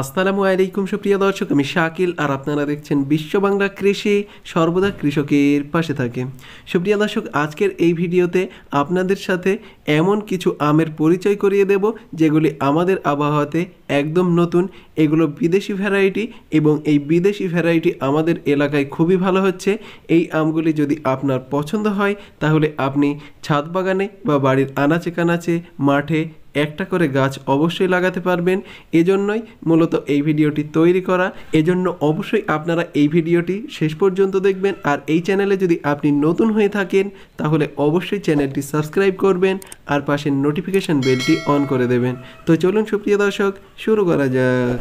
আসসালামু আলাইকুম সুপ্রিয় দর্শক, আমি শাকিল আর আপনারা দেখছেন বিশ্ব বাংলা কৃষি, সর্বদা কৃষকের পাশে থাকে। সুপ্রিয় দর্শক, আজকের এই ভিডিওতে আপনাদের সাথে এমন কিছু আমের পরিচয় করিয়ে দেব যেগুলি আমাদের আবহাওয়াতে একদম নতুন। এগুলো বিদেশি ভ্যারাইটি এবং এই বিদেশি ভ্যারাইটি আমাদের এলাকায় খুবই ভালো হচ্ছে। এই আমগুলি যদি আপনার পছন্দ হয় তাহলে আপনি ছাদ বাগানে বা বাড়ির আনাচে কানাচে মাঠে একটা করে গাছ অবশ্যই লাগাতে পারবেন। এজন্যই মূলত এই ভিডিওটি তৈরি করা। এজন্য অবশ্যই আপনারা এই ভিডিওটি শেষ পর্যন্ত দেখবেন। আর এই চ্যানেলে যদি আপনি নতুন হয়ে থাকেন তাহলে অবশ্যই চ্যানেলটি সাবস্ক্রাইব করবেন আর পাশের নোটিফিকেশন বেলটি অন করে দেবেন। তো চলুন সুপ্রিয় দর্শক, শুরু করা যাক।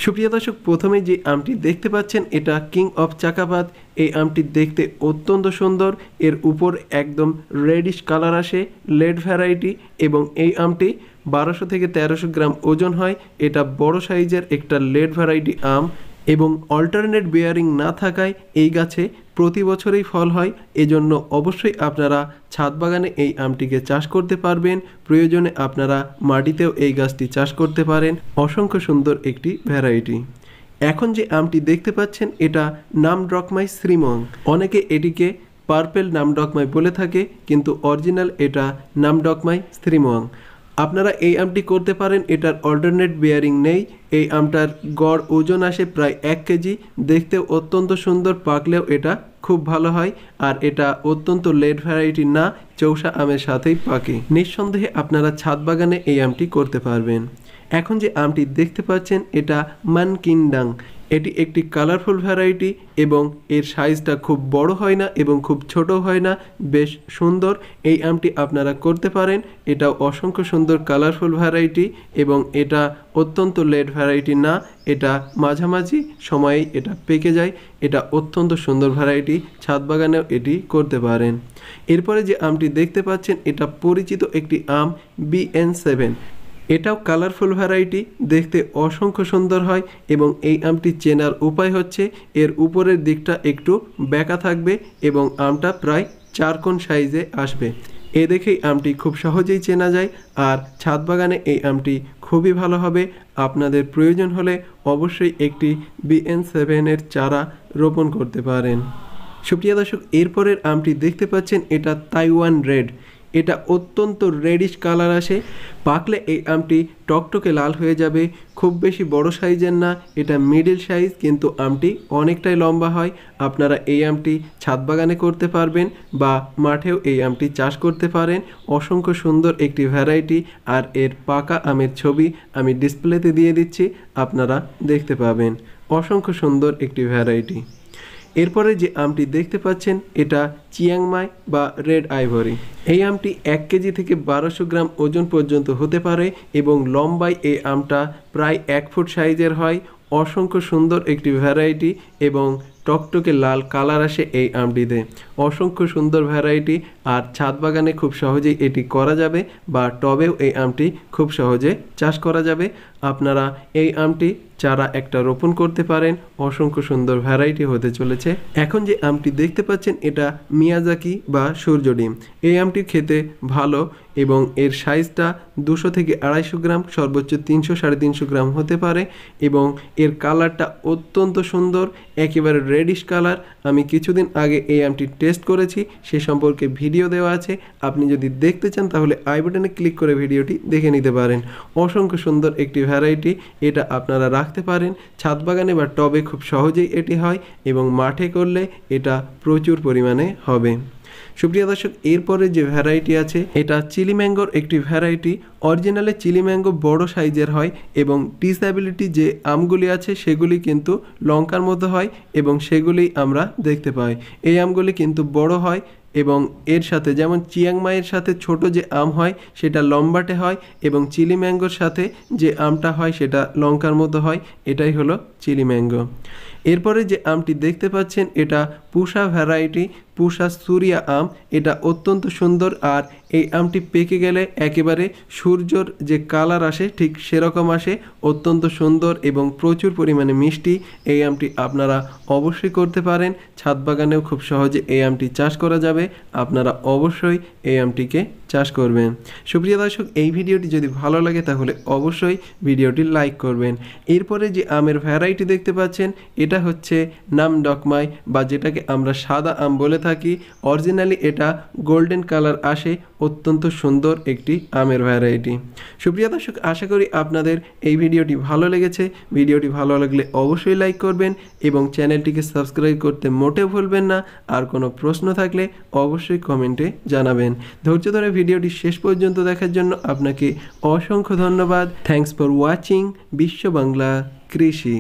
সুপ্রিয় দর্শক, প্রথমে যে আমটি দেখতে পাচ্ছেন এটা কিং অফ চাকাপাত। এই আমটি দেখতে অত্যন্ত সুন্দর, এর উপর একদম রেডিশ কালার আসে, লেড ভ্যারাইটি, এবং এই আমটি 1200 থেকে 1300 গ্রাম ওজন হয়। এটা বড় সাইজের একটা লেড ভ্যারাইটি আম এবং অল্টারনেট বেয়ারিং না থাকায় এই গাছে প্রতি বছরেই ফল হয়। এজন্য অবশ্যই আপনারা ছাদ বাগানে এই আমটিকে চাষ করতে পারবেন। প্রয়োজনে আপনারা মাটিতেও এই গাছটি চাষ করতে পারেন। অসংখ্য সুন্দর একটি ভ্যারাইটি। এখন যে আমটি দেখতে পাচ্ছেন এটা নামড্রকমাই শ্রীমং। অনেকে এটিকে পার্পেল নামডকমাই বলে থাকে, কিন্তু অরিজিনাল এটা নামডকমাই শ্রীমং। আপনারা এই আমটি করতে পারেন। এটার অল্টারনেট বেয়ারিং নেই। এই আমটার গড় ওজন আসে প্রায় 1 কেজি। দেখতেও অত্যন্ত সুন্দর, পাকলেও এটা খুব ভালো হয়। আর এটা অত্যন্ত লেট ভ্যারাইটি না, চৌষা আমের সাথেই পাকে। নিঃসন্দেহে আপনারা ছাদ বাগানে এই আমটি করতে পারবেন। এখন যে আমটি দেখতে পাচ্ছেন এটা মানকিনডাং। এটি একটি কালারফুল ভ্যারাইটি এবং এর সাইজটা খুব বড় হয় না এবং খুব ছোটও হয় না, বেশ সুন্দর। এই আমটি আপনারা করতে পারেন। এটাও অসংখ্য সুন্দর কালারফুল ভ্যারাইটি এবং এটা অত্যন্ত লেট ভ্যারাইটি না, এটা মাঝামাঝি সময়েই এটা পেকে যায়। এটা অত্যন্ত সুন্দর ভ্যারাইটি, ছাদ বাগানেও এটি করতে পারেন। এরপরে যে আমটি দেখতে পাচ্ছেন এটা পরিচিত একটি আম, BN7। এটাও কালারফুল ভ্যারাইটি, দেখতে অসংখ্য সুন্দর হয় এবং এই আমটি চেনার উপায় হচ্ছে এর উপরের দিকটা একটু বেঁকা থাকবে এবং আমটা প্রায় 4 কোণ সাইজে আসবে। এ দেখেই আমটি খুব সহজেই চেনা যায়। আর ছাদ বাগানে এই আমটি খুবই ভালো হবে। আপনাদের প্রয়োজন হলে অবশ্যই একটি BN7 এর চারা রোপণ করতে পারেন। সুপ্রিয় দর্শক, এরপরের আমটি দেখতে পাচ্ছেন এটা তাইওয়ান রেড। এটা অত্যন্ত রেডিশ কালার আসে, পাকলে এই আমটি টকটকে লাল হয়ে যাবে। খুব বেশি বড় সাইজের না, এটা মিডল সাইজ, কিন্তু আমটি অনেকটাই লম্বা হয়। আপনারা এই আমটি ছাদ বাগানে করতে পারবেন বা মাঠেও এই আমটি চাষ করতে পারেন। অসংখ্য সুন্দর একটি ভ্যারাইটি। আর এর পাকা আমের ছবি আমি ডিসপ্লেতে দিয়ে দিচ্ছি, আপনারা দেখতে পাবেন। অসংখ্য সুন্দর একটি ভ্যারাইটি। এরপরে যে আমটি দেখতে পাচ্ছেন এটা চিয়াংমাই বা রেড আইভরি। এই আমটি 1 কেজি থেকে 1200 গ্রাম ওজন পর্যন্ত হতে পারে এবং লম্বায় এই আমটা প্রায় 1 ফুট সাইজের হয়। অসংখ্য সুন্দর একটি ভ্যারাইটি এবং টকটকে লাল কালার আসে এই আমটিতে। অসংখ্য সুন্দর ভ্যারাইটি। আর ছাদ বাগানে খুব সহজেই এটি করা যাবে বা টবেও এই আমটি খুব সহজে চাষ করা যাবে। আপনারা এই আমটি চারা একটা রোপণ করতে পারেন। অসংখ্য সুন্দর ভ্যারাইটি হতে চলেছে। এখন যে আমটি দেখতে পাচ্ছেন এটা মিয়াজাকি বা সূর্য ডিম। এই আমটি খেতে ভালো এবং এর সাইজটা 200 থেকে 250 গ্রাম, সর্বোচ্চ 300-350 গ্রাম হতে পারে এবং এর কালারটা অত্যন্ত সুন্দর, একেবারে রেডিশ কালার। আমি কিছুদিন আগে এই আমটি টেস্ট করেছি, সে সম্পর্কে ভিডিও দেওয়া আছে। আপনি যদি দেখতে চান তাহলে আই বাটনে ক্লিক করে ভিডিওটি দেখে নিতে পারেন। অসংখ্য সুন্দর একটি ভ্যারাইটি। এটা আপনারা রাখতে পারেন ছাদ বাগানে বা টবে, খুব সহজেই এটি হয় এবং মাঠে করলে এটা প্রচুর পরিমাণে হবে। সুপ্রিয় দর্শক, এরপরে যে ভ্যারাইটি আছে এটা চিলি ম্যাঙ্গোর একটি ভ্যারাইটি। অরিজিনালে চিলি ম্যাঙ্গো বড় সাইজের হয় এবং ডিসএবিলিটি যে আমগুলি আছে সেগুলি কিন্তু লঙ্কার মতো হয় এবং সেগুলি আমরা দেখতে পাই। এই আমগুলি কিন্তু বড় হয় এবং এর সাথে, যেমন চিয়াংমাইয়ের সাথে ছোট যে আম হয় সেটা লম্বাটে হয় এবং চিলি ম্যাঙ্গোর সাথে যে আমটা হয় সেটা লঙ্কার মতো হয়। এটাই হলো চিলি ম্যাঙ্গো। এরপরে যে আমটি দেখতে পাচ্ছেন এটা পুষা ভ্যারাইটি, পুষা সুরিয়া আম। এটা অত্যন্ত সুন্দর আর এই আমটি পেকে গেলে একেবারে সূর্যর যে কালার আসে ঠিক সেরকম আসে। অত্যন্ত সুন্দর এবং প্রচুর পরিমাণে মিষ্টি। এই আমটি আপনারা অবশ্যই করতে পারেন। ছাদ বাগানেও খুব সহজে এই আমটি চাষ করা যাবে। আপনারা অবশ্যই এই আমটিকে চাষ করবেন। সুপ্রিয় দর্শক, এই ভিডিওটি যদি ভালো লাগে তাহলে অবশ্যই ভিডিওটি লাইক করবেন। এরপরে যে আমের ভ্যারাইটি দেখতে পাচ্ছেন এটা হচ্ছে নামডকমাই বা যেটাকে আমরা সাদা আম বলে থাকি। অরিজিনালি এটা গোল্ডেন কালার আসে, অত্যন্ত সুন্দর একটি আমের ভ্যারাইটি। সুপ্রিয় দর্শক, আশা করি আপনাদের এই ভিডিওটি ভালো লেগেছে। ভিডিওটি ভালো লাগলে অবশ্যই লাইক করবেন এবং চ্যানেলটিকে সাবস্ক্রাইব করতে মোটেও ভুলবেন না। আর কোনো প্রশ্ন থাকলে অবশ্যই কমেন্টে জানাবেন। ধৈর্য ধরে ভিডিওটি শেষ পর্যন্ত দেখার জন্য আপনাকে অসংখ্য ধন্যবাদ। থ্যাঙ্কস ফর ওয়াচিং বিশ্ব বাংলা কৃষি।